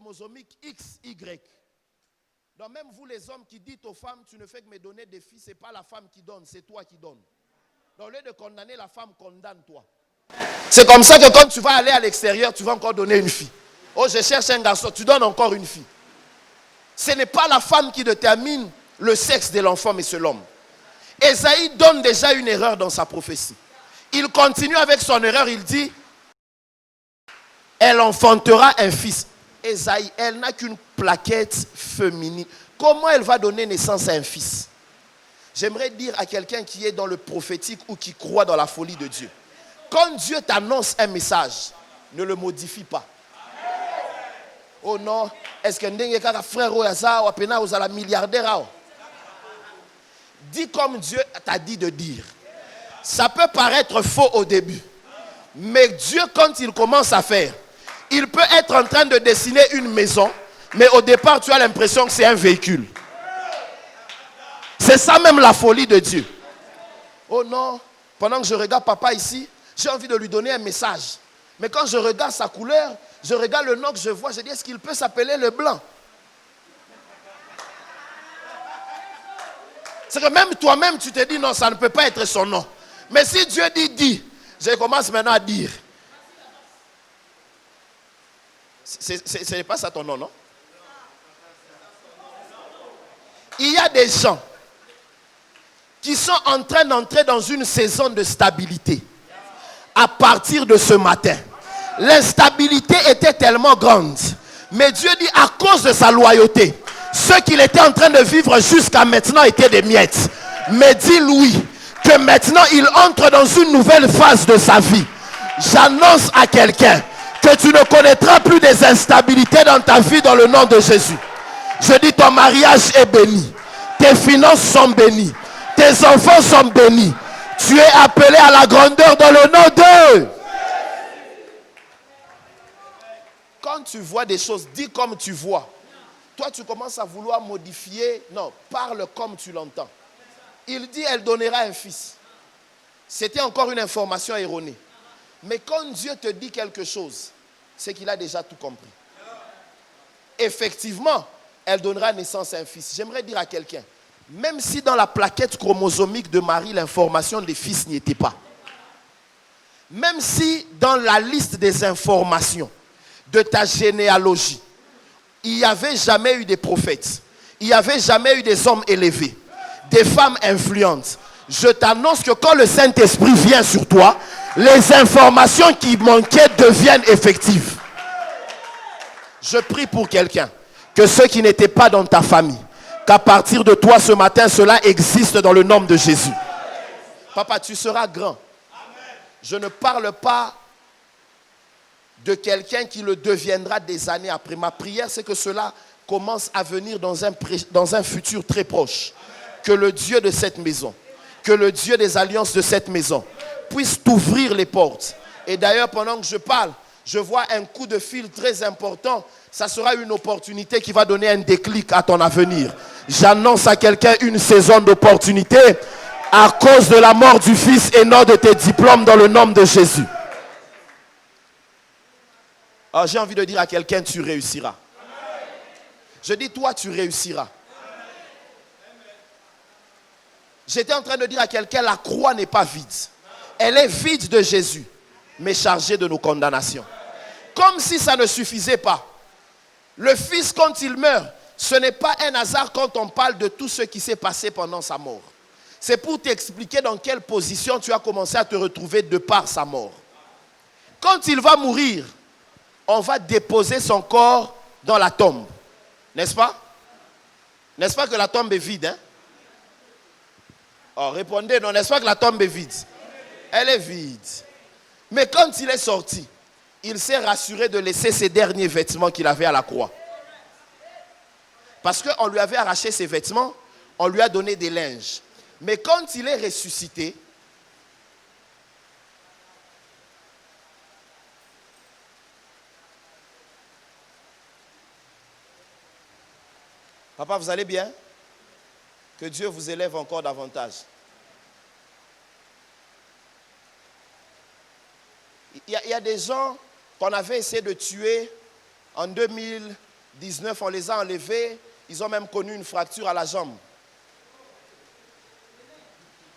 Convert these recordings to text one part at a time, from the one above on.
chromosomique XY. Donc même vous les hommes qui dites aux femmes, tu ne fais que me donner des filles, ce n'est pas la femme qui donne, c'est toi qui donnes. Donc au lieu de condamner la femme, condamne-toi. C'est comme ça que quand tu vas aller à l'extérieur, tu vas encore donner une fille. Oh, je cherche un garçon, tu donnes encore une fille. Ce n'est pas la femme qui détermine le sexe de l'enfant, mais c'est l'homme. Ésaïe donne déjà une erreur dans sa prophétie. Il continue avec son erreur, il dit, elle enfantera un fils. Ésaïe, elle n'a qu'une plaquette féminine. Comment elle va donner naissance à un fils? J'aimerais dire à quelqu'un qui est dans le prophétique ou qui croit dans la folie de Dieu. Quand Dieu t'annonce un message, ne le modifie pas. Oh non, est-ce que ndenge kaka frère oyaza ou apena ozala milliardaire? Dis comme Dieu t'a dit de dire. Ça peut paraître faux au début, mais Dieu, quand il commence à faire, il peut être en train de dessiner une maison, mais au départ tu as l'impression que c'est un véhicule. C'est ça même la folie de Dieu. Oh non, pendant que je regarde papa ici, j'ai envie de lui donner un message. Mais quand je regarde sa couleur, je regarde le nom que je vois, je dis, est-ce qu'il peut s'appeler le blanc? C'est que même toi-même, tu te dis, non, ça ne peut pas être son nom. Mais si Dieu dit, dis, je commence maintenant à dire. Ce n'est pas ça ton nom, non? Il y a des gens qui sont en train d'entrer dans une saison de stabilité. À partir de ce matin, l'instabilité était tellement grande. Mais Dieu dit, à cause de sa loyauté, ce qu'il était en train de vivre jusqu'à maintenant étaient des miettes. Mais dis-lui que maintenant il entre dans une nouvelle phase de sa vie. J'annonce à quelqu'un que tu ne connaîtras plus des instabilités dans ta vie dans le nom de Jésus. Je dis, ton mariage est béni. Tes finances sont bénies. Tes enfants sont bénis. Tu es appelé à la grandeur dans le nom de... Quand tu vois des choses, dis comme tu vois. Toi, tu commences à vouloir modifier. Non, parle comme tu l'entends. Il dit, elle donnera un fils. C'était encore une information erronée. Mais quand Dieu te dit quelque chose, c'est qu'il a déjà tout compris. Effectivement, elle donnera naissance à un fils. J'aimerais dire à quelqu'un, même si dans la plaquette chromosomique de Marie, l'information des fils n'y était pas. Même si dans la liste des informations de ta généalogie, il n'y avait jamais eu des prophètes, il n'y avait jamais eu des hommes élevés, des femmes influentes. Je t'annonce que quand le Saint-Esprit vient sur toi, les informations qui manquaient deviennent effectives. Je prie pour quelqu'un, que ceux qui n'étaient pas dans ta famille, qu'à partir de toi ce matin, cela existe dans le nom de Jésus. Papa, tu seras grand. Je ne parle pas de quelqu'un qui le deviendra des années après. Ma prière, c'est que cela commence à venir dans un futur très proche. Que le Dieu de cette maison, que le Dieu des alliances de cette maison puisse t'ouvrir les portes. Et d'ailleurs, pendant que je parle, je vois un coup de fil très important. Ça sera une opportunité qui va donner un déclic à ton avenir. J'annonce à quelqu'un une saison d'opportunité à cause de la mort du fils et non de tes diplômes dans le nom de Jésus. Alors j'ai envie de dire à quelqu'un, tu réussiras. Je dis, toi, tu réussiras. J'étais en train de dire à quelqu'un, la croix n'est pas vide. Elle est vide de Jésus, mais chargée de nos condamnations. Comme si ça ne suffisait pas. Le fils, quand il meurt, ce n'est pas un hasard quand on parle de tout ce qui s'est passé pendant sa mort. C'est pour t'expliquer dans quelle position tu as commencé à te retrouver de par sa mort. Quand il va mourir, on va déposer son corps dans la tombe. N'est-ce pas? N'est-ce pas que la tombe est vide, hein? Oh, répondez, non, n'est-ce pas que la tombe est vide? Elle est vide. Mais quand il est sorti, il s'est rassuré de laisser ses derniers vêtements qu'il avait à la croix. Parce qu'on lui avait arraché ses vêtements, on lui a donné des linges. Mais quand il est ressuscité, papa, vous allez bien? Que Dieu vous élève encore davantage. Il y a des gens qu'on avait essayé de tuer en 2000, 19, on les a enlevés. Ils ont même connu une fracture à la jambe.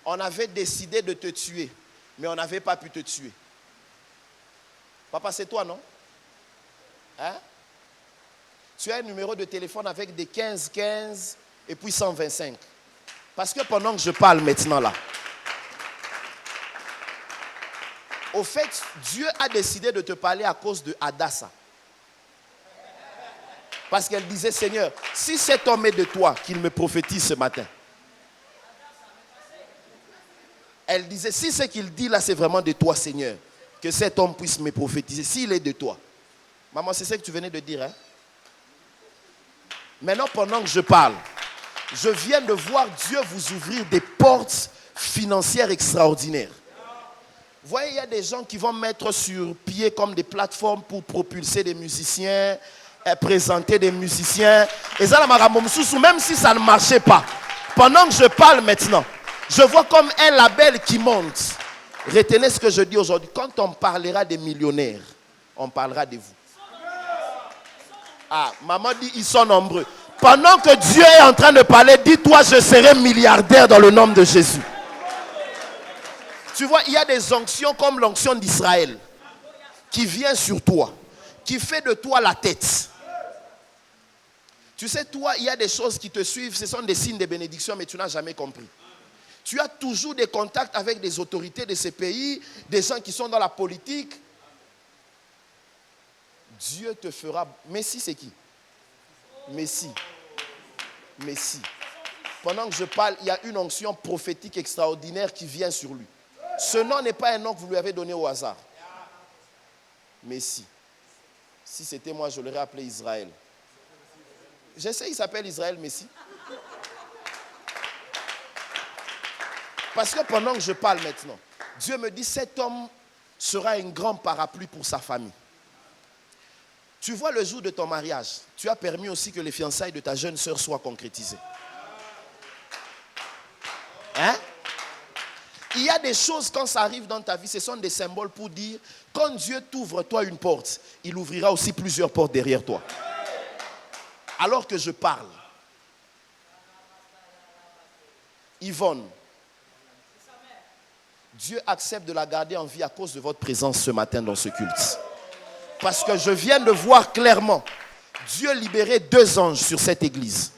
On avait décidé de te tuer, mais on n'avait pas pu te tuer. Papa, c'est toi, non? Hein? Tu as un numéro de téléphone avec des 15 15 et puis 125. Parce que pendant que je parle maintenant là, au fait, Dieu a décidé de te parler à cause de Hadassah. Parce qu'elle disait, Seigneur, si cet homme est de toi, qu'il me prophétise ce matin. Elle disait, si ce qu'il dit là, c'est vraiment de toi, Seigneur, que cet homme puisse me prophétiser, s'il est de toi. Maman, c'est ce que tu venais de dire, hein? Maintenant, pendant que je parle, je viens de voir Dieu vous ouvrir des portes financières extraordinaires. Vous voyez, il y a des gens qui vont mettre sur pied comme des plateformes pour propulser des musiciens, présenter des musiciens. Et ça, même si ça ne marchait pas, pendant que je parle maintenant, je vois comme un label qui monte. Retenez ce que je dis aujourd'hui. Quand on parlera des millionnaires, on parlera de vous. Ah, maman dit, ils sont nombreux. Pendant que Dieu est en train de parler, dis-toi, je serai milliardaire dans le nom de Jésus. Tu vois, il y a des onctions comme l'onction d'Israël qui vient sur toi, qui fait de toi la tête. Tu sais, toi, il y a des choses qui te suivent, ce sont des signes de bénédiction, mais tu n'as jamais compris. Tu as toujours des contacts avec des autorités de ces pays, des gens qui sont dans la politique. Dieu te fera... Messie, c'est qui? Messie. Messie. Pendant que je parle, il y a une onction prophétique extraordinaire qui vient sur lui. Ce nom n'est pas un nom que vous lui avez donné au hasard. Messie. Si c'était moi, je l'aurais appelé Israël. Je sais, il s'appelle Israël Messie. Parce que pendant que je parle maintenant, Dieu me dit, cet homme sera un grand parapluie pour sa famille. Tu vois, le jour de ton mariage, tu as permis aussi que les fiançailles de ta jeune sœur soient concrétisées. Hein? Il y a des choses, quand ça arrive dans ta vie, ce sont des symboles pour dire, quand Dieu t'ouvre toi une porte, il ouvrira aussi plusieurs portes derrière toi. Alors que je parle, Yvonne, Dieu accepte de la garder en vie à cause de votre présence ce matin dans ce culte. Parce que je viens de voir clairement Dieu libérer 2 anges sur cette église.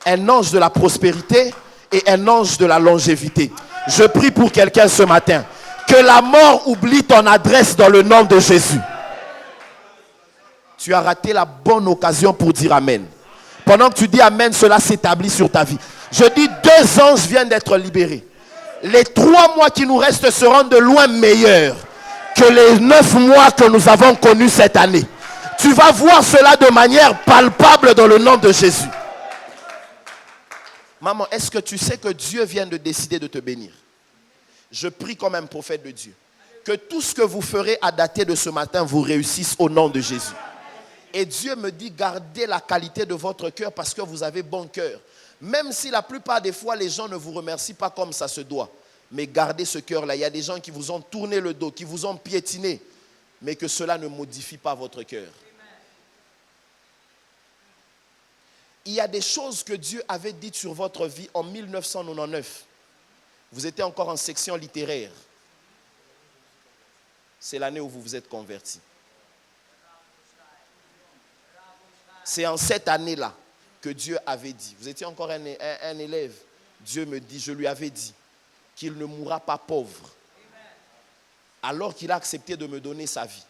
Un ange de la prospérité et un ange de la longévité. Je prie pour quelqu'un ce matin. Que la mort oublie ton adresse dans le nom de Jésus. Tu as raté la bonne occasion pour dire Amen. Pendant que tu dis Amen, cela s'établit sur ta vie. Je dis 2 anges viennent d'être libérés. Les 3 mois qui nous restent seront de loin meilleurs que les 9 mois que nous avons connus cette année. Tu vas voir cela de manière palpable dans le nom de Jésus. Maman, est-ce que tu sais que Dieu vient de décider de te bénir? Je prie comme un prophète de Dieu. Que tout ce que vous ferez à dater de ce matin vous réussisse au nom de Jésus. Et Dieu me dit, gardez la qualité de votre cœur parce que vous avez bon cœur. Même si la plupart des fois, les gens ne vous remercient pas comme ça se doit. Mais gardez ce cœur-là. Il y a des gens qui vous ont tourné le dos, qui vous ont piétiné. Mais que cela ne modifie pas votre cœur. Il y a des choses que Dieu avait dites sur votre vie en 1999. Vous étiez encore en section littéraire. C'est l'année où vous vous êtes converti. C'est en cette année-là que Dieu avait dit. Vous étiez encore un élève. Dieu me dit, je lui avais dit qu'il ne mourra pas pauvre. Alors qu'il a accepté de me donner sa vie.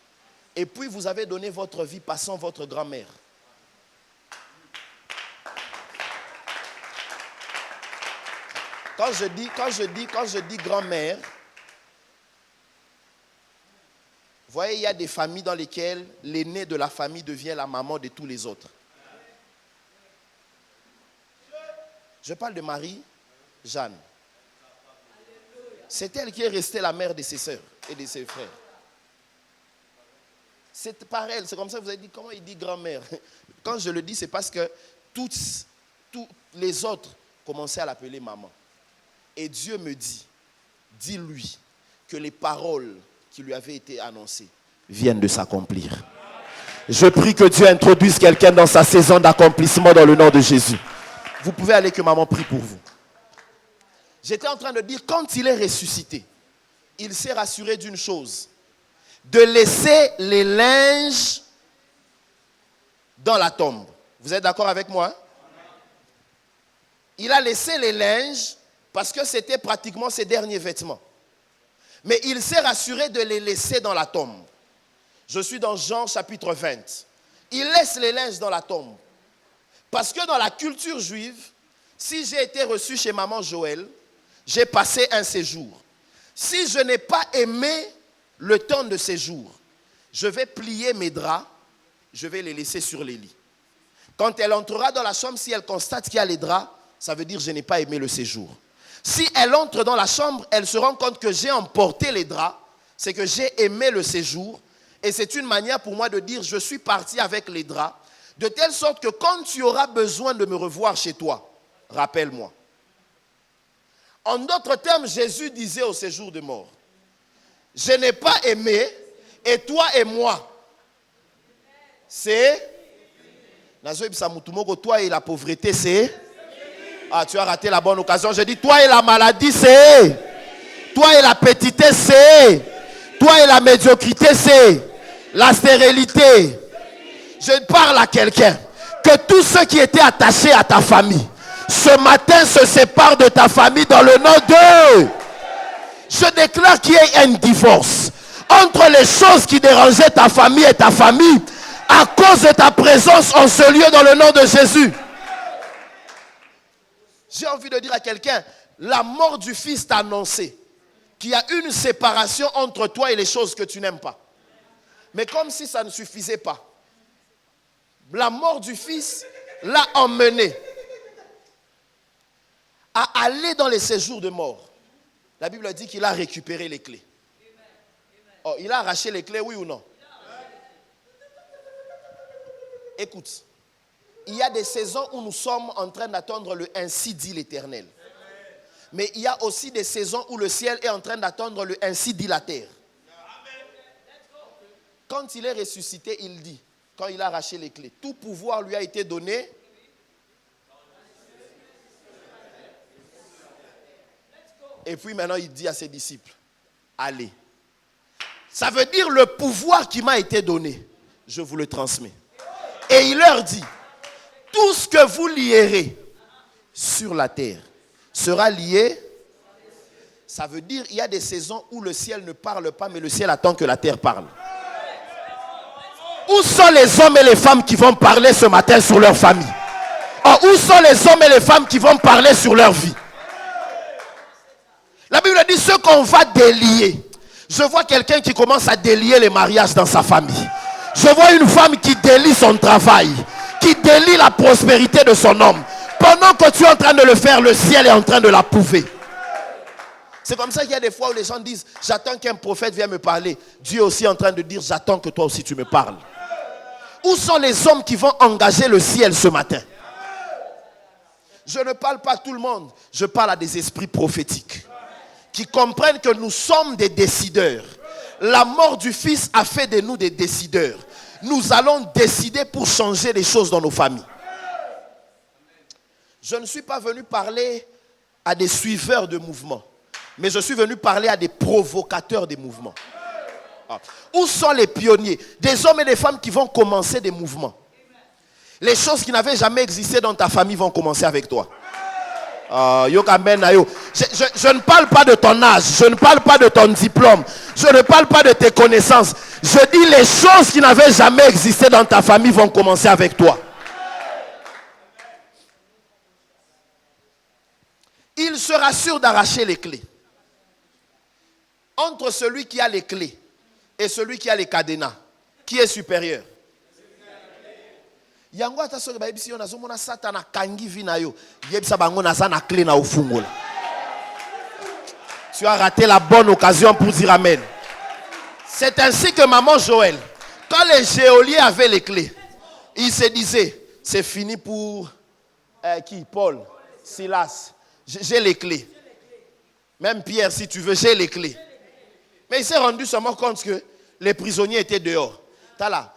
Et puis vous avez donné votre vie passant votre grand-mère. Quand je dis grand-mère, vous voyez, il y a des familles dans lesquelles l'aîné de la famille devient la maman de tous les autres. Je parle de Marie, Jeanne. C'est elle qui est restée la mère de ses sœurs et de ses frères. C'est par elle, c'est comme ça que vous avez dit, comment il dit grand-mère? Quand je le dis, c'est parce que tous les autres commençaient à l'appeler maman. Et Dieu me dit, dis-lui que les paroles qui lui avaient été annoncées viennent de s'accomplir. Je prie que Dieu introduise quelqu'un dans sa saison d'accomplissement dans le nom de Jésus. Vous pouvez aller, que maman prie pour vous. J'étais en train de dire, quand il est ressuscité, il s'est rassuré d'une chose, de laisser les linges dans la tombe. Vous êtes d'accord avec moi? Il a laissé les linges parce que c'était pratiquement ses derniers vêtements. Mais il s'est rassuré de les laisser dans la tombe. Je suis dans Jean chapitre 20. Il laisse les linges dans la tombe. Parce que dans la culture juive, si j'ai été reçu chez maman Joël, j'ai passé un séjour. Si je n'ai pas aimé le temps de séjour, je vais plier mes draps, je vais les laisser sur les lits. Quand elle entrera dans la chambre, si elle constate qu'il y a les draps, ça veut dire que je n'ai pas aimé le séjour. Si elle entre dans la chambre, elle se rend compte que j'ai emporté les draps, c'est que j'ai aimé le séjour. Et c'est une manière pour moi de dire, je suis parti avec les draps, de telle sorte que quand tu auras besoin de me revoir chez toi, rappelle-moi. En d'autres termes, Jésus disait au séjour de mort, je n'ai pas aimé, et toi et moi, c'est... Toi et la pauvreté, c'est... Ah, tu as raté la bonne occasion. Je dis, toi et la maladie, c'est... Toi et la petitesse, c'est... Toi et la médiocrité, c'est... La stérilité. Je parle à quelqu'un. Que tous ceux qui étaient attachés à ta famille, ce matin se séparent de ta famille dans le nom de... Je déclare qu'il y ait un divorce entre les choses qui dérangeaient ta famille et ta famille à cause de ta présence en ce lieu dans le nom de Jésus. J'ai envie de dire à quelqu'un, la mort du Fils t'a annoncé qu'il y a une séparation entre toi et les choses que tu n'aimes pas. Mais comme si ça ne suffisait pas, la mort du Fils l'a emmené à aller dans les séjours de mort. La Bible dit qu'il a récupéré les clés. Oh, il a arraché les clés, oui ou non? Écoute, il y a des saisons où nous sommes en train d'attendre le ainsi dit l'Éternel. Mais il y a aussi des saisons où le ciel est en train d'attendre le ainsi dit la terre. Quand il est ressuscité, il dit, quand il a arraché les clés, tout pouvoir lui a été donné. Et puis maintenant, il dit à ses disciples, allez. Ça veut dire le pouvoir qui m'a été donné, je vous le transmets. Et il leur dit, tout ce que vous lierez sur la terre sera lié. Ça veut dire qu'il y a des saisons où le ciel ne parle pas, mais le ciel attend que la terre parle. Où sont les hommes et les femmes qui vont parler ce matin sur leur famille? Oh, où sont les hommes et les femmes qui vont parler sur leur vie? La Bible dit ce qu'on va délier. Je vois quelqu'un qui commence à délier les mariages dans sa famille. Je vois une femme qui délie son travail, qui délie la prospérité de son homme. Pendant que tu es en train de le faire, le ciel est en train de l'approuver. C'est comme ça qu'il y a des fois où les gens disent, j'attends qu'un prophète vienne me parler. Dieu est aussi en train de dire, j'attends que toi aussi tu me parles. Où sont les hommes qui vont engager le ciel ce matin? Je ne parle pas à tout le monde, je parle à des esprits prophétiques qui comprennent que nous sommes des décideurs. La mort du Fils a fait de nous des décideurs. Nous allons décider pour changer les choses dans nos familles. Je ne suis pas venu parler à des suiveurs de mouvements, mais je suis venu parler à des provocateurs des mouvements. Où sont les pionniers? Des hommes et des femmes qui vont commencer des mouvements. Les choses qui n'avaient jamais existé dans ta famille vont commencer avec toi. Je ne parle pas de ton âge, je ne parle pas de ton diplôme, je ne parle pas de tes connaissances. Je dis les choses qui n'avaient jamais existé dans ta famille vont commencer avec toi. Il se rassure d'arracher les clés. Entre celui qui a les clés et celui qui a les cadenas, qui est supérieur? Yango atasoke ba ebisi yo nazomona Satana kangi vina yo yebisa bango naza na clé na ufungola. Tu as raté la bonne occasion pour dire amen. C'est ainsi que maman Joël, quand les geôliers avaient les clés, ils se disaient, c'est fini pour qui? Paul, Silas, j'ai les clés. Même Pierre, si tu veux, j'ai les clés. Mais il s'est rendu seulement compte que les prisonniers étaient dehors. Tala,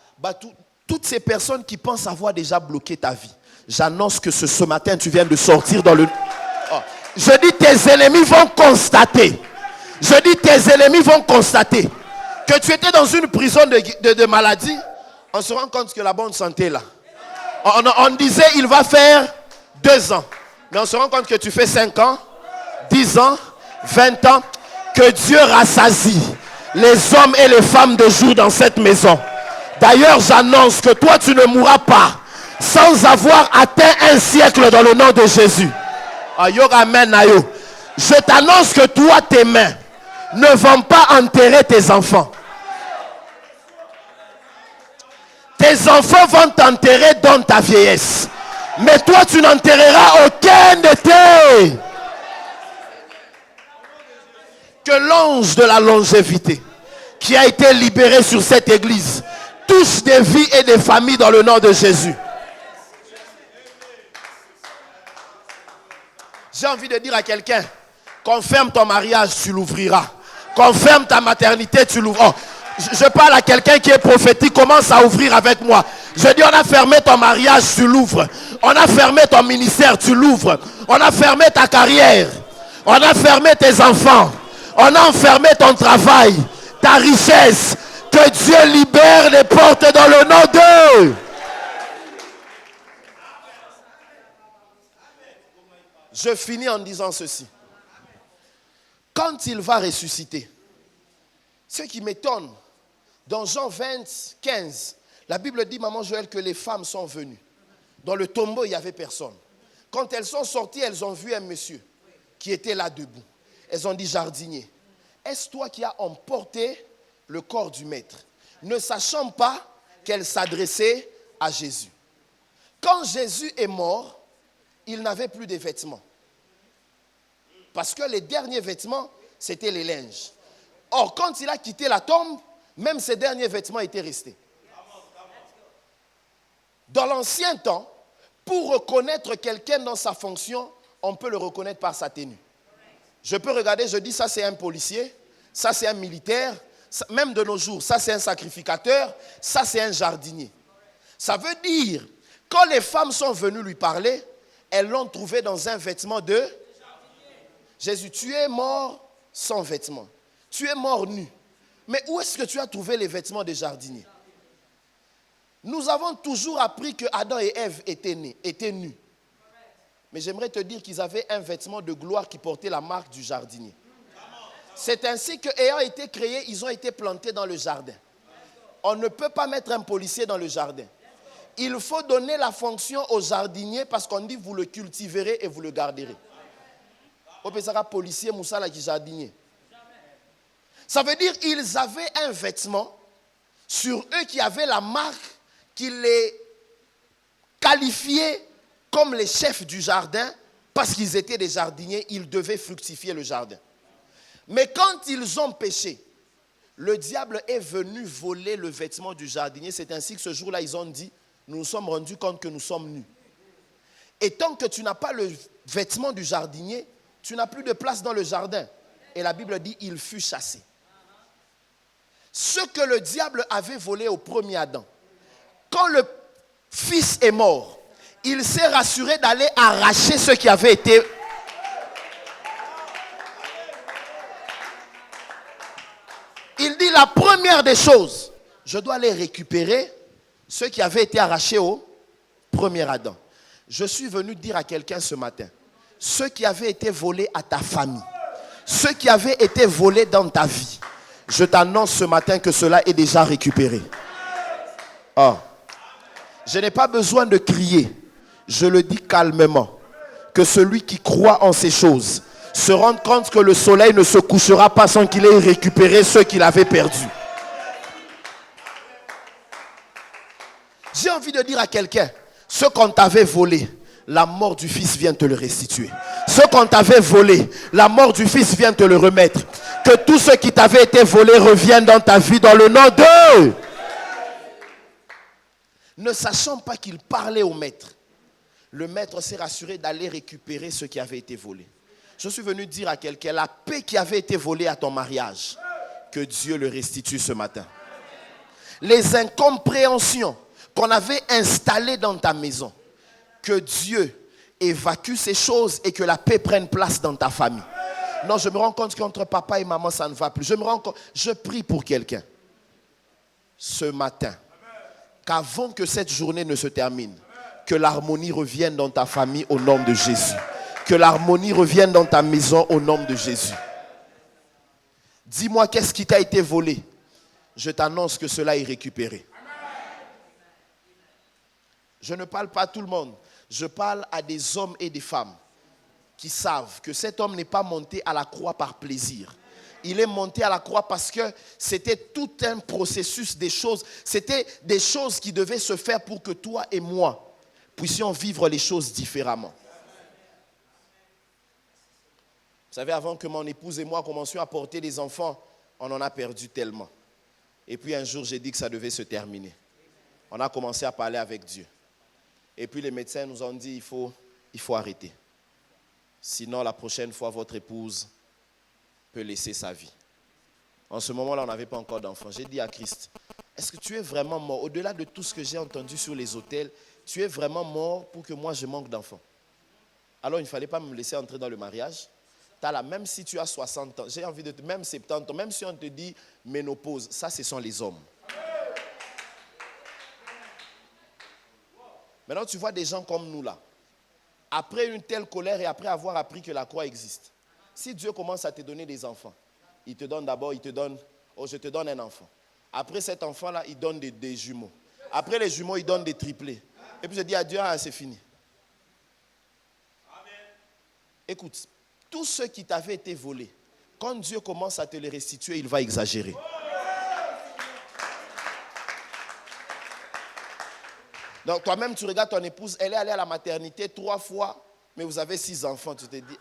Toutes ces personnes qui pensent avoir déjà bloqué ta vie, j'annonce que ce matin, tu viens de sortir dans le... Oh. Je dis, tes ennemis vont constater. Je dis, tes ennemis vont constater que tu étais dans une prison de maladie. On se rend compte que la bonne santé est là. On disait, il va faire 2 ans. Mais on se rend compte que tu fais 5 ans, 10 ans, 20 ans. Que Dieu rassasie les hommes et les femmes de jour dans cette maison. D'ailleurs, j'annonce que toi, tu ne mourras pas sans avoir atteint un siècle dans le nom de Jésus. Je t'annonce que toi, tes mains ne vont pas enterrer tes enfants. Tes enfants vont t'enterrer dans ta vieillesse. Mais toi, tu n'enterreras aucun de tes... Que l'ange de la longévité qui a été libéré sur cette église touche des vies et des familles dans le nom de Jésus. J'ai envie de dire à quelqu'un, confirme ton mariage, tu l'ouvriras. Confirme ta maternité, tu l'ouvriras. Oh, je parle à quelqu'un qui est prophétique, commence à ouvrir avec moi. Je dis, on a fermé ton mariage, tu l'ouvres. On a fermé ton ministère, tu l'ouvres. On a fermé ta carrière. On a fermé tes enfants. On a enfermé ton travail, ta richesse. Que Dieu libère les portes dans le nom d'eux. Je finis en disant ceci. Quand il va ressusciter, ce qui m'étonne, dans Jean 20, 15, la Bible dit, maman Joël, que les femmes sont venues. Dans le tombeau, il n'y avait personne. Quand elles sont sorties, elles ont vu un monsieur qui était là debout. Elles ont dit, jardinier, est-ce toi qui as emporté le corps du maître, ne sachant pas qu'elle s'adressait à Jésus? Quand Jésus est mort, il n'avait plus de vêtements. Parce que les derniers vêtements, c'était les linges. Or, quand il a quitté la tombe, même ses derniers vêtements étaient restés. Dans l'ancien temps, pour reconnaître quelqu'un dans sa fonction, on peut le reconnaître par sa tenue. Je peux regarder, je dis, ça c'est un policier, ça c'est un militaire, même de nos jours, ça c'est un sacrificateur, ça c'est un jardinier. Ça veut dire, quand les femmes sont venues lui parler, elles l'ont trouvé dans un vêtement de Jésus. Tu es mort sans vêtements. Tu es mort nu. Mais où est-ce que tu as trouvé les vêtements des jardiniers? Nous avons toujours appris que Adam et Ève étaient nus. Mais j'aimerais te dire qu'ils avaient un vêtement de gloire qui portait la marque du jardinier. C'est ainsi qu'ayant été créés, ils ont été plantés dans le jardin. On ne peut pas mettre un policier dans le jardin. Il faut donner la fonction au jardinier parce qu'on dit vous le cultiverez et vous le garderez. Policier, Moussala qui jardinier. Ça veut dire qu'ils avaient un vêtement sur eux qui avait la marque qui les qualifiait comme les chefs du jardin parce qu'ils étaient des jardiniers, ils devaient fructifier le jardin. Mais quand ils ont péché, le diable est venu voler le vêtement du jardinier. C'est ainsi que ce jour-là, ils ont dit, nous nous sommes rendus compte que nous sommes nus. Et tant que tu n'as pas le vêtement du jardinier, tu n'as plus de place dans le jardin. Et la Bible dit, il fut chassé. Ce que le diable avait volé au premier Adam, quand le fils est mort, il s'est rassuré d'aller arracher ce qui avait été... Il dit la première des choses, je dois aller récupérer ce qui avait été arraché au premier Adam. Je suis venu dire à quelqu'un ce matin, ce qui avait été volé à ta famille, ce qui avait été volé dans ta vie, je t'annonce ce matin que cela est déjà récupéré. Oh. Je n'ai pas besoin de crier, je le dis calmement, que celui qui croit en ces choses se rende compte que le soleil ne se couchera pas sans qu'il ait récupéré ce qu'il avait perdu. J'ai envie de dire à quelqu'un, ce qu'on t'avait volé, la mort du Fils vient te le restituer. Ce qu'on t'avait volé, la mort du Fils vient te le remettre. Que tout ce qui t'avait été volé revienne dans ta vie dans le nom de... Ne sachant pas qu'il parlait au maître, le maître s'est rassuré d'aller récupérer ce qui avait été volé. Je suis venu dire à quelqu'un, la paix qui avait été volée à ton mariage, que Dieu le restitue ce matin. Les incompréhensions qu'on avait installées dans ta maison, que Dieu évacue ces choses et que la paix prenne place dans ta famille. Non, je me rends compte qu'entre papa et maman, ça ne va plus. Je prie pour quelqu'un ce matin, qu'avant que cette journée ne se termine, que l'harmonie revienne dans ta famille au nom de Jésus. Que l'harmonie revienne dans ta maison au nom de Jésus. Dis-moi, qu'est-ce qui t'a été volé? Je t'annonce que cela est récupéré. Je ne parle pas à tout le monde. Je parle à des hommes et des femmes qui savent que cet homme n'est pas monté à la croix par plaisir. Il est monté à la croix parce que c'était tout un processus des choses. C'était des choses qui devaient se faire pour que toi et moi puissions vivre les choses différemment. Vous savez, avant que mon épouse et moi commencions à porter des enfants, on en a perdu tellement. Et puis un jour, j'ai dit que ça devait se terminer. On a commencé à parler avec Dieu. Et puis les médecins nous ont dit, il faut arrêter. Sinon, la prochaine fois, votre épouse peut laisser sa vie. En ce moment-là, on n'avait pas encore d'enfant. J'ai dit à Christ, est-ce que tu es vraiment mort? Au-delà de tout ce que j'ai entendu sur les autels, tu es vraiment mort pour que moi, je manque d'enfants. Alors, il ne fallait pas me laisser entrer dans le mariage. Même si tu as 60 ans, j'ai envie de te, même 70 ans, même si on te dit ménopause, ça, ce sont les hommes. Maintenant, tu vois des gens comme nous là. Après une telle colère et après avoir appris que la croix existe, si Dieu commence à te donner des enfants, il te donne, oh, je te donne un enfant. Après cet enfant-là, il donne des jumeaux. Après les jumeaux, il donne des triplés. Et puis je dis à Dieu, c'est fini. Amen. Écoute, tout ce qui t'avait été volé, quand Dieu commence à te les restituer, il va exagérer. Donc toi-même, tu regardes ton épouse, elle est allée à la maternité 3 fois, mais vous avez 6 enfants. Tu te dis,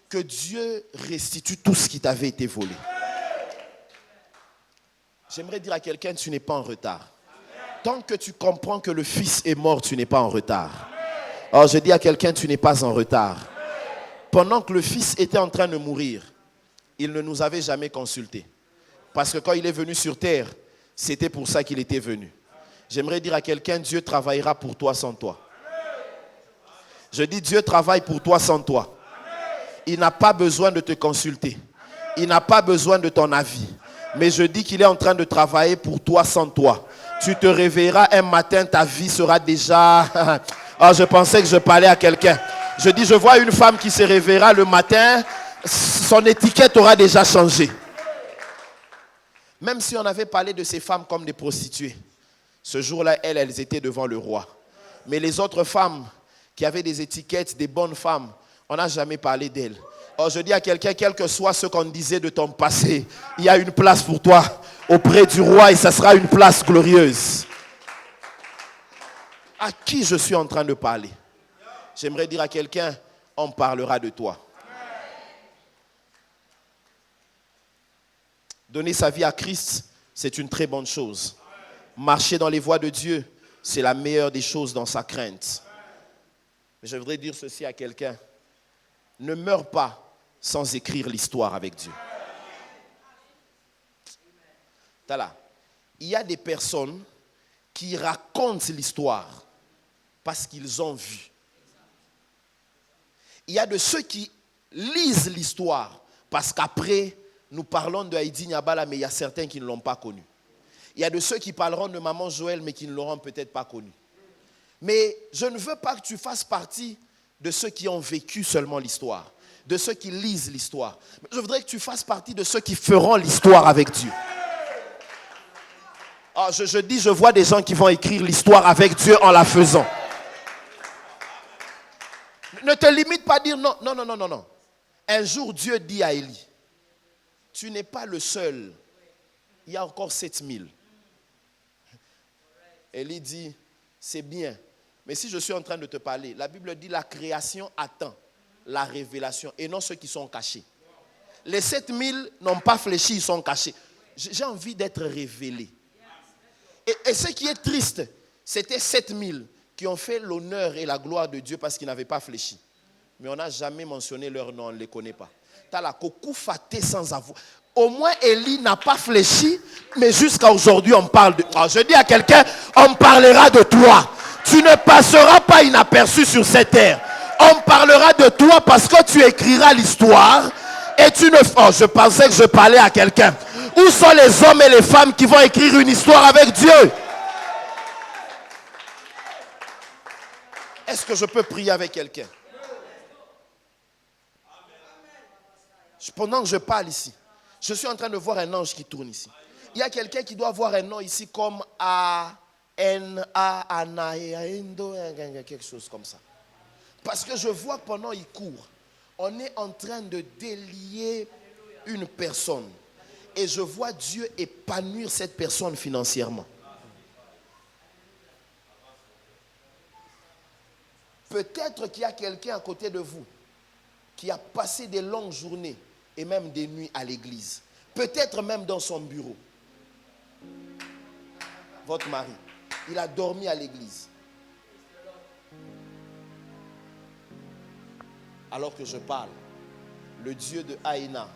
que Dieu restitue tout ce qui t'avait été volé. J'aimerais dire à quelqu'un, tu n'es pas en retard. Tant que tu comprends que le Fils est mort, tu n'es pas en retard. Alors je dis à quelqu'un, tu n'es pas en retard. Pendant que le Fils était en train de mourir, il ne nous avait jamais consultés. Parce que quand il est venu sur terre, c'était pour ça qu'il était venu. J'aimerais dire à quelqu'un, Dieu travaillera pour toi sans toi. Je dis, Dieu travaille pour toi sans toi. Il n'a pas besoin de te consulter. Il n'a pas besoin de ton avis. Mais je dis qu'il est en train de travailler pour toi sans toi. Tu te réveilleras un matin, ta vie sera déjà... je pensais que je parlais à quelqu'un. Je dis, je vois une femme qui se réveillera le matin, son étiquette aura déjà changé. Même si on avait parlé de ces femmes comme des prostituées, ce jour-là, elles étaient devant le roi. Mais les autres femmes qui avaient des étiquettes, des bonnes femmes, on n'a jamais parlé d'elles. Or, je dis à quelqu'un, quel que soit ce qu'on disait de ton passé, il y a une place pour toi auprès du roi et ça sera une place glorieuse. À qui je suis en train de parler? J'aimerais dire à quelqu'un, on parlera de toi. Donner sa vie à Christ, c'est une très bonne chose. Marcher dans les voies de Dieu, c'est la meilleure des choses dans sa crainte. Mais je voudrais dire ceci à quelqu'un. Ne meurs pas sans écrire l'histoire avec Dieu. Il y a des personnes qui racontent l'histoire parce qu'ils ont vu. Il y a de ceux qui lisent l'histoire parce qu'après, nous parlons de Heidi Niabala, mais il y a certains qui ne l'ont pas connu. Il y a de ceux qui parleront de Maman Joël, mais qui ne l'auront peut-être pas connu. Mais je ne veux pas que tu fasses partie de ceux qui ont vécu seulement l'histoire, de ceux qui lisent l'histoire. Je voudrais que tu fasses partie de ceux qui feront l'histoire avec Dieu. Je vois des gens qui vont écrire l'histoire avec Dieu en la faisant. Ne te limite pas à dire non. Un jour, Dieu dit à Élie, tu n'es pas le seul. Il y a encore 7000. Élie dit, c'est bien. Mais si je suis en train de te parler, la Bible dit la création attend la révélation et non ceux qui sont cachés. Les 7000 n'ont pas fléchi, ils sont cachés. J'ai envie d'être révélé. Et ce qui est triste, c'était 7000 qui ont fait l'honneur et la gloire de Dieu parce qu'ils n'avaient pas fléchi. Mais on n'a jamais mentionné leur nom, on ne les connaît pas. T'as la coco faté sans avoir. Au moins, Élie n'a pas fléchi, mais jusqu'à aujourd'hui, on parle de... Oh, je dis à quelqu'un, on parlera de toi. Tu ne passeras pas inaperçu sur cette terre. On parlera de toi parce que tu écriras l'histoire. Et tu ne... Oh, je pensais que je parlais à quelqu'un. Où sont les hommes et les femmes qui vont écrire une histoire avec Dieu? Est-ce que je peux prier avec quelqu'un? Pendant que je parle ici, je suis en train de voir un ange qui tourne ici. Il y a quelqu'un qui doit avoir un nom ici comme quelque chose comme ça. Parce que je vois que pendant qu'il court, on est en train de délier une personne. Et je vois Dieu épanouir cette personne financièrement. Peut-être qu'il y a quelqu'un à côté de vous qui a passé des longues journées et même des nuits à l'église. Peut-être même dans son bureau. Votre mari, il a dormi à l'église. Alors que je parle, le Dieu de Haïna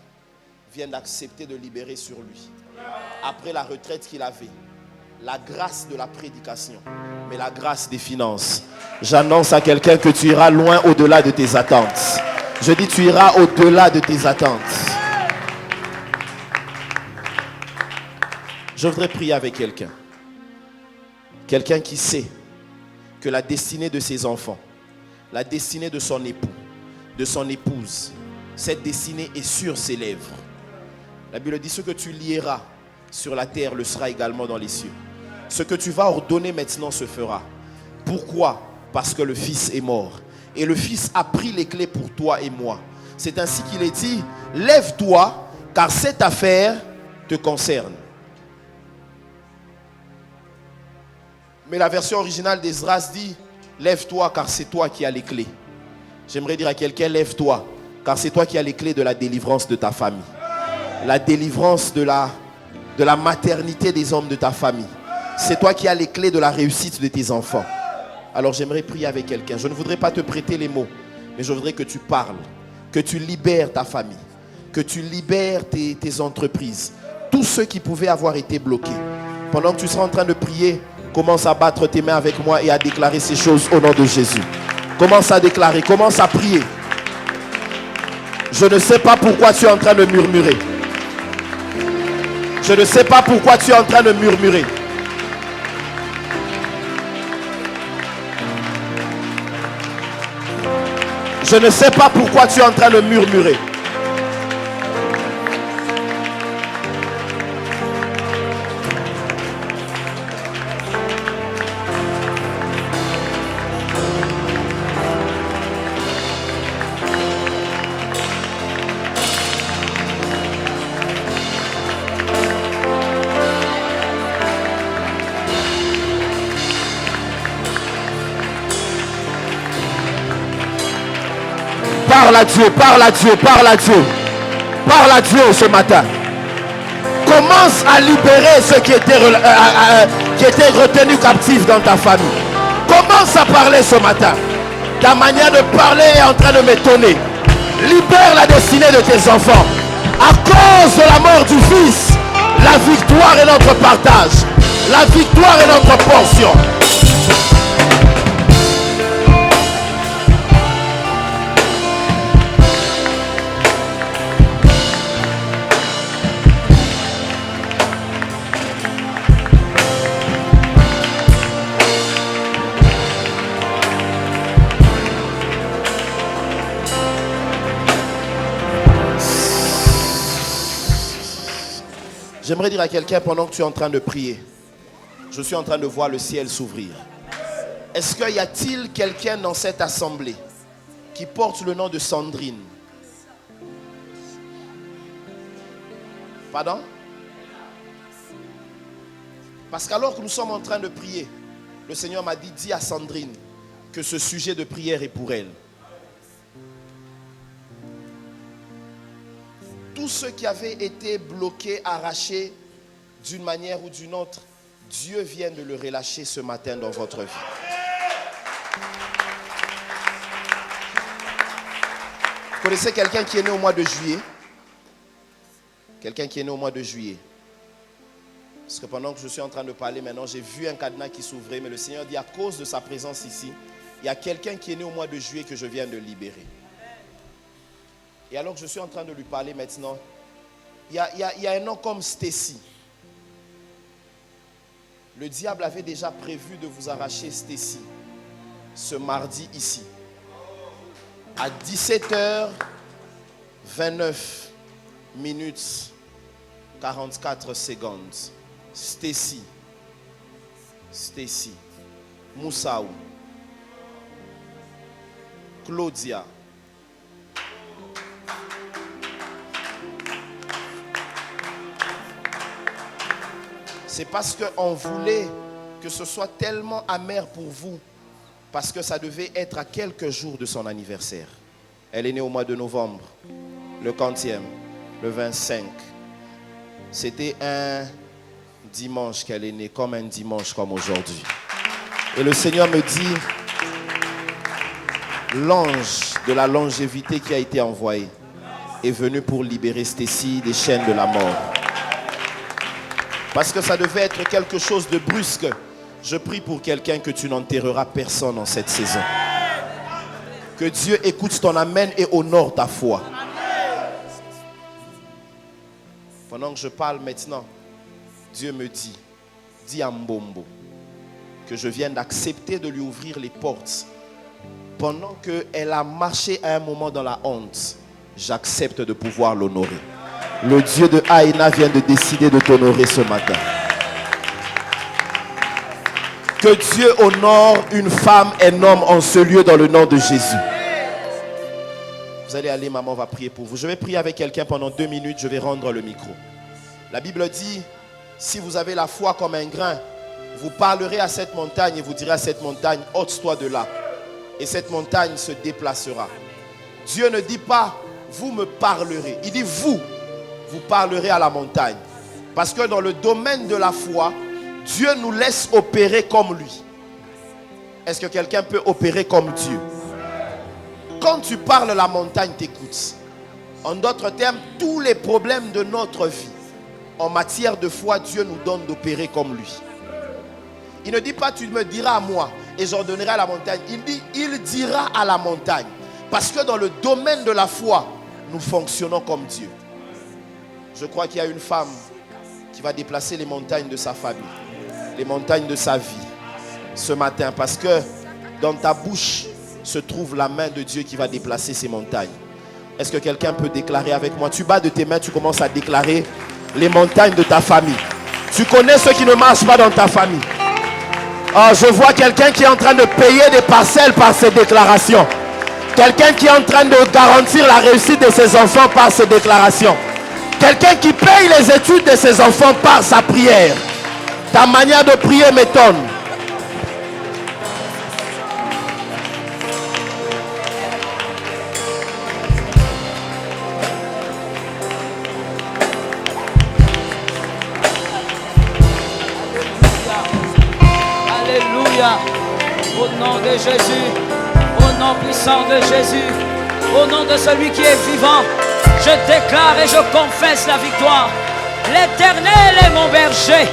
vient d'accepter de libérer sur lui, après la retraite qu'il avait, la grâce de la prédication, mais la grâce des finances. J'annonce à quelqu'un que tu iras loin au-delà de tes attentes. Je dis tu iras au-delà de tes attentes. Je voudrais prier avec quelqu'un. Quelqu'un qui sait que la destinée de ses enfants, la destinée de son époux, de son épouse, cette destinée est sur ses lèvres. La Bible dit ce que tu lieras sur la terre le sera également dans les cieux. Ce que tu vas ordonner maintenant se fera. Pourquoi? Parce que le Fils est mort. Et le Fils a pris les clés pour toi et moi. C'est ainsi qu'il est dit, lève-toi, car cette affaire te concerne. Mais la version originale d'Esdras dit, lève-toi, car c'est toi qui as les clés. J'aimerais dire à quelqu'un, lève-toi, car c'est toi qui as les clés de la délivrance de ta famille. La délivrance de la maternité des hommes de ta famille. C'est toi qui as les clés de la réussite de tes enfants. Alors j'aimerais prier avec quelqu'un. Je ne voudrais pas te prêter les mots, mais je voudrais que tu parles, que tu libères ta famille, que tu libères tes entreprises, tous ceux qui pouvaient avoir été bloqués. Pendant que tu seras en train de prier, commence à battre tes mains avec moi et à déclarer ces choses au nom de Jésus. Commence à déclarer, commence à prier. Je ne sais pas pourquoi tu es en train de murmurer. Je ne sais pas pourquoi tu es en train de murmurer. Je ne sais pas pourquoi tu es en train de murmurer. Parle à Dieu, parle à Dieu, parle à Dieu. Parle à Dieu ce matin. Commence à libérer ceux qui étaient retenus captifs dans ta famille. Commence à parler ce matin. Ta manière de parler est en train de m'étonner. Libère la destinée de tes enfants. À cause de la mort du Fils, la victoire est notre partage. La victoire est notre portion. J'aimerais dire à quelqu'un pendant que tu es en train de prier, je suis en train de voir le ciel s'ouvrir. Est-ce qu'il y a-t-il quelqu'un dans cette assemblée qui porte le nom de Sandrine? Pardon? Parce qu'alors que nous sommes en train de prier, le Seigneur m'a dit, dis à Sandrine que ce sujet de prière est pour elle. Tous ceux qui avaient été bloqués, arrachés d'une manière ou d'une autre, Dieu vient de le relâcher ce matin dans votre vie. Vous connaissez quelqu'un qui est né au mois de juillet? Quelqu'un qui est né au mois de juillet. Parce que pendant que je suis en train de parler maintenant, j'ai vu un cadenas qui s'ouvrait. Mais le Seigneur dit, à cause de sa présence ici, il y a quelqu'un qui est né au mois de juillet que je viens de libérer. Et alors que je suis en train de lui parler maintenant, il y a un nom comme Stacy. Le diable avait déjà prévu de vous arracher Stacy ce mardi ici. À 17h29 minutes 44 secondes. Stacy. Moussaou. Claudia. C'est parce qu'on voulait que ce soit tellement amer pour vous, parce que ça devait être à quelques jours de son anniversaire. Elle est née au mois de novembre, le 40e, le 25. C'était un dimanche qu'elle est née, comme un dimanche comme aujourd'hui. Et le Seigneur me dit, l'ange de la longévité qui a été envoyé est venu pour libérer Stacy des chaînes de la mort. Parce que ça devait être quelque chose de brusque. Je prie pour quelqu'un que tu n'enterreras personne en cette saison. Que Dieu écoute ton amen et honore ta foi. Pendant que je parle maintenant, Dieu me dit, dis à Mbombo que je viens d'accepter de lui ouvrir les portes. Pendant qu'elle a marché à un moment dans la honte, j'accepte de pouvoir l'honorer. Le Dieu de Haïna vient de décider de t'honorer ce matin. Que Dieu honore une femme, un homme en ce lieu dans le nom de Jésus. Vous allez aller, maman va prier pour vous. Je vais prier avec quelqu'un pendant 2 minutes, je vais rendre le micro. La Bible dit, si vous avez la foi comme un grain, vous parlerez à cette montagne et vous direz à cette montagne, ôte-toi de là. Et cette montagne se déplacera. Dieu ne dit pas, vous me parlerez. Il dit, vous parlerez à la montagne. Parce que dans le domaine de la foi, Dieu nous laisse opérer comme lui. Est-ce que quelqu'un peut opérer comme Dieu? Quand tu parles, la montagne t'écoute. En d'autres termes, tous les problèmes de notre vie, en matière de foi, Dieu nous donne d'opérer comme lui. Il ne dit pas, tu me diras à moi et j'ordonnerai à la montagne. Il dit, il dira à la montagne. Parce que dans le domaine de la foi, nous fonctionnons comme Dieu. Je crois qu'il y a une femme qui va déplacer les montagnes de sa famille, les montagnes de sa vie ce matin. Parce que dans ta bouche se trouve la main de Dieu qui va déplacer ces montagnes. Est-ce que quelqu'un peut déclarer avec moi? Tu bats de tes mains, tu commences à déclarer les montagnes de ta famille. Tu connais ceux qui ne marchent pas dans ta famille. Oh, je vois quelqu'un qui est en train de payer des parcelles par ces déclarations. Quelqu'un qui est en train de garantir la réussite de ses enfants par ces déclarations. Quelqu'un qui paye les études de ses enfants par sa prière. Ta manière de prier m'étonne. Alléluia. Au nom de Jésus, au nom puissant de Jésus, au nom de celui qui est vivant, je déclare et je confesse la victoire. L'Éternel est mon berger.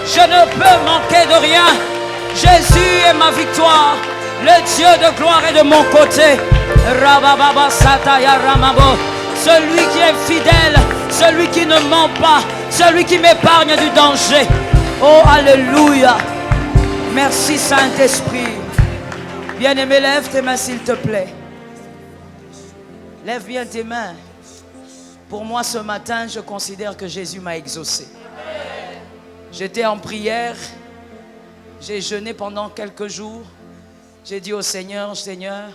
Je ne peux manquer de rien. Jésus est ma victoire. Le Dieu de gloire est de mon côté. Celui qui est fidèle, celui qui ne ment pas, celui qui m'épargne du danger. Oh, alléluia. Merci Saint-Esprit. Bien-aimé, lève tes mains s'il te plaît. Lève bien tes mains. Pour moi ce matin, je considère que Jésus m'a exaucé. J'étais en prière. J'ai jeûné pendant quelques jours. J'ai dit au Seigneur, Seigneur,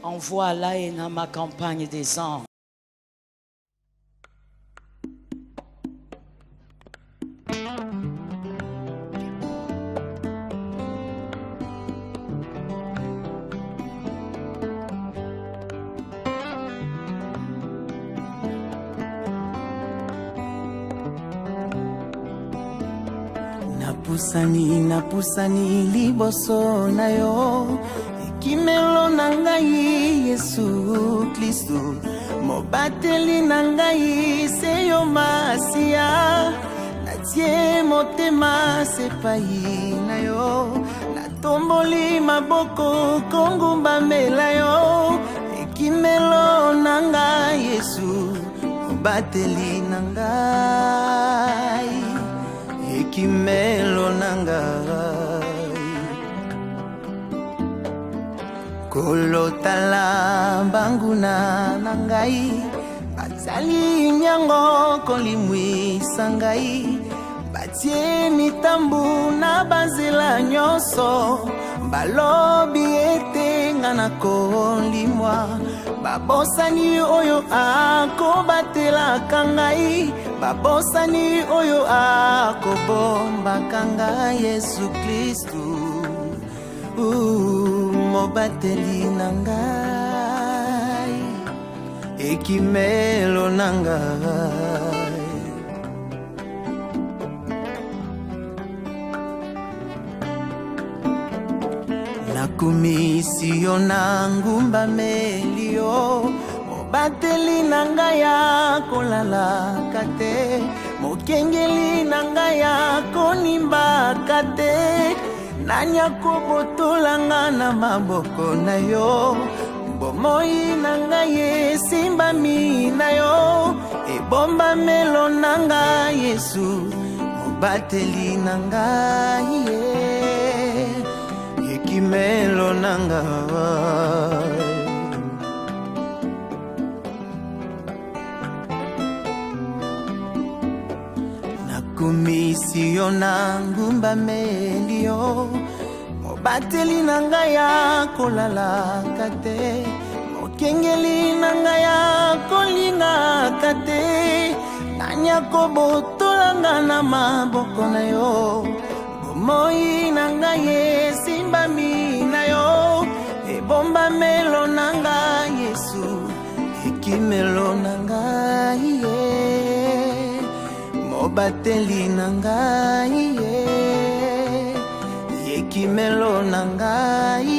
envoie là dans ma campagne des anges. Napusani liboso na yo ekimelo na ngai Yesu Kristo mobateli na ngai se yo Masia natie motema sepai na yo natomboli maboko kongumbamela yo ekimelo na ngai Yesu mobateli na ngai ekimelo na ngai kolotala banguna na ngai bazali nyango kolimwisa ngai batie mitambu na banzela nyonso balobi ete nga na kolimwa babosani oyo akobatela ngai babosani oyo akobombaka ngai Yesu Kristu mobateli na ngai ekimelo na ngai nakumisi yo na ngumbameli yo mobateli na ngai akolalaka te mokengeli na ngai akonimbaka te nani akobotolanga na maboko na yo bomoi na ngai esimbami na yo ebombamelo na ngai Yesu mobateli na ngai ekimelo na ngai nakumisi yo na ngumbameli yo mobateli na ngai akolalaka te mokengeli na ngai akolingaka te nani akobotolanga na maboko na yo bomoi na ngai esimbami na yo ebombamelo na ngai Yesu ekimelo na ngai mobateli na ngai ekimelo na ngai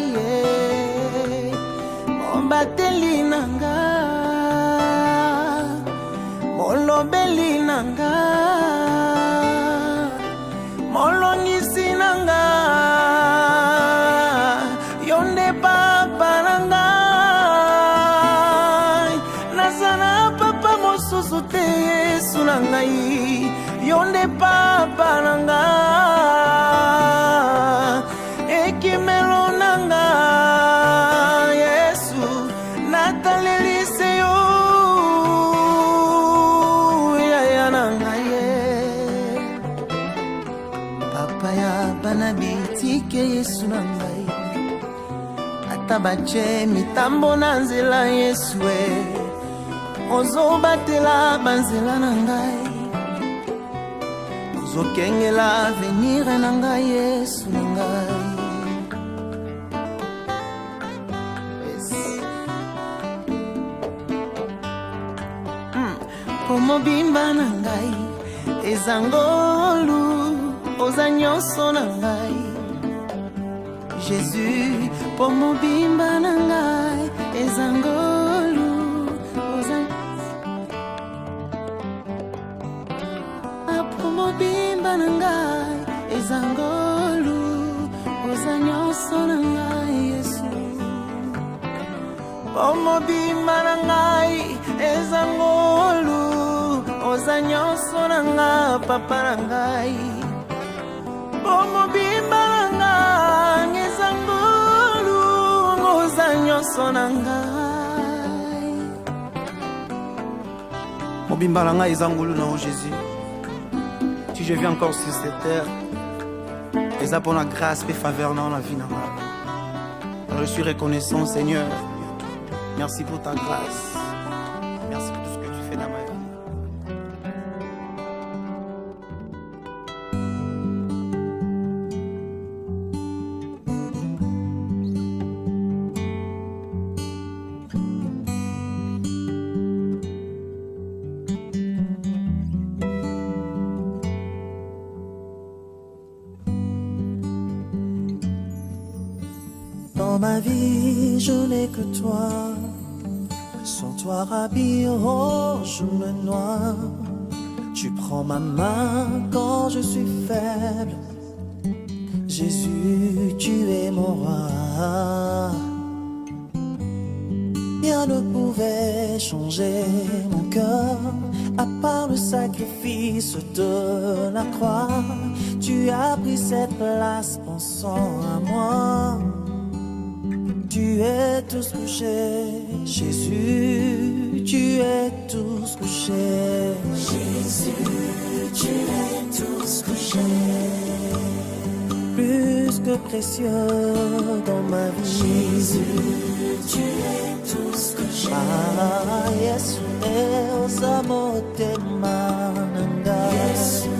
mobateli na ngai molobeli na ngai molongisi na ngai yo nde papa na ngai nazana papa mosusu te Yesu na ngai yo nde papa na ngai ekimelo na ngai Yesu natalelise yo yaya na ngai papa ya bana bitike Yesu na ngai ata bache mitambo na nzela Yesu ozobatela banzela na ngai ozokengela avenir na ngai Yesu na ngai pomobimba na ngai ezangolu oza nyonso na ngai Jésus pomobimba na ngai ezangolu oza pomobimba na ngai ezangolu oza nyonso na ngai Yesu pomobimba na ngai ezangolu oza nyonso na ngai papa na ngai pomobimba na ngai ezangolu oza nyonso na ngai mobimba na ngai ezangolu na o Jésus si je vis encore sur cette terre eza pour la grâce et faveur dans la vie na ngai je suis reconnaissant Seigneur merci pour ta grâce merci pour tout ce que tu fais dans ma vie. Dans ma vie, je n'ai que toi. Sans toi, Rabbi, rouge le noir. Tu prends ma main quand je suis faible. Jésus, tu es mon roi. Rien ne pouvait changer mon cœur, à part le sacrifice de la croix. Tu as pris cette place pensant à moi. Tu es tous couché, Jésus, tu es tous couché. Jésus, tu es tous couché. Plus que précieux dans ma vie. Jésus, tu es tous couché. Ah, Yesu ozamote mananga. Yesu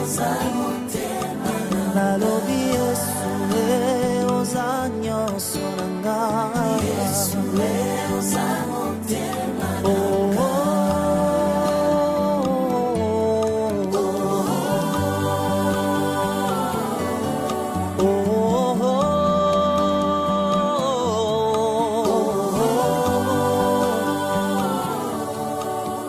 ozamote mananga. Nalobi Yesu ozanyo sonanga. Yesu ozamote mananga. Oh, oh, oh, oh, oh.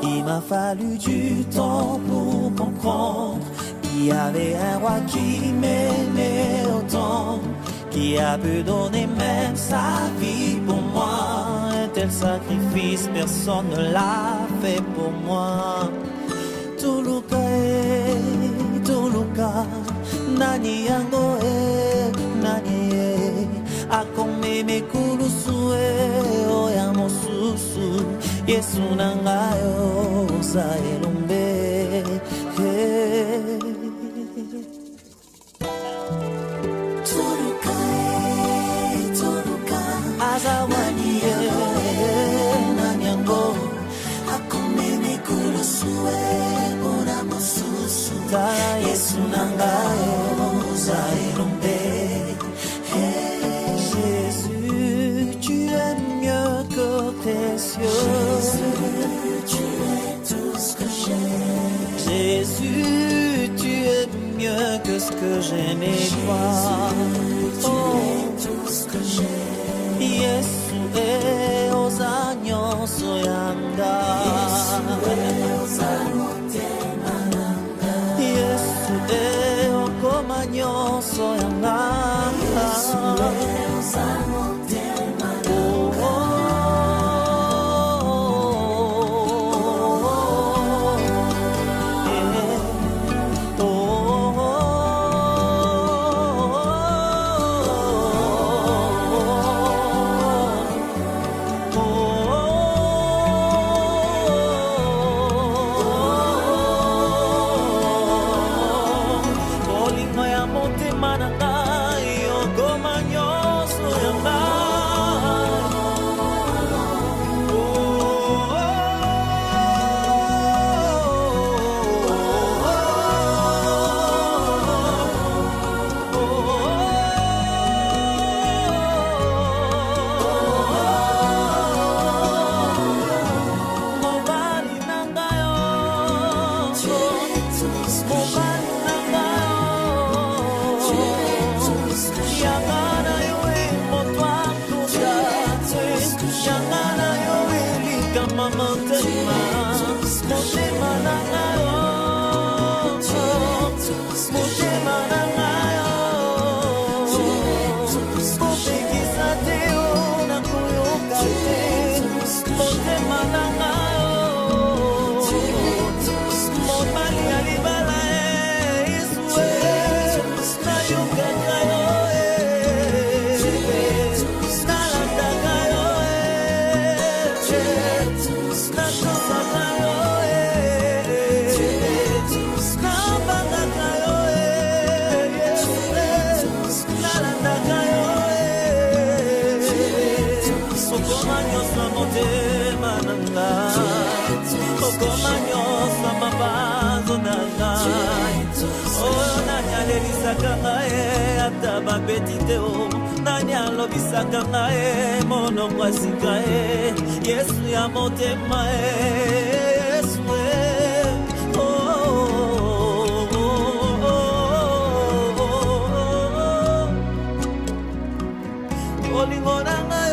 Il m'a fallu du temps pour comprendre qu'il y avait un roi qui m'aimait autant, qui a pu donner même sa vie pour moi. Un tel sacrifice, personne ne l'a fait pour moi. Tuluka, Tuluka, nani yango nani akome mekulusu oya mosusu. Yesu nangayo sa elombe. Tuluka, Tuluka, azawani nanyango akome mekulusu ora mosusu. Yesu nangayo sa elombe. Jésus, tu es mieux que précieux. Jésus, tu es tout ce que j'aime. Jésus, tu es mieux que ce que j'aimais voir. Tu es tout ce que j'aime. Yesu est aux agneaux soyanga. Yesu est au comagnon soyanga. Nani alobisaka ngae mono kwasika Yesu ya motema Yesu oh, oh, oh, oh, oh. bolingo na ngai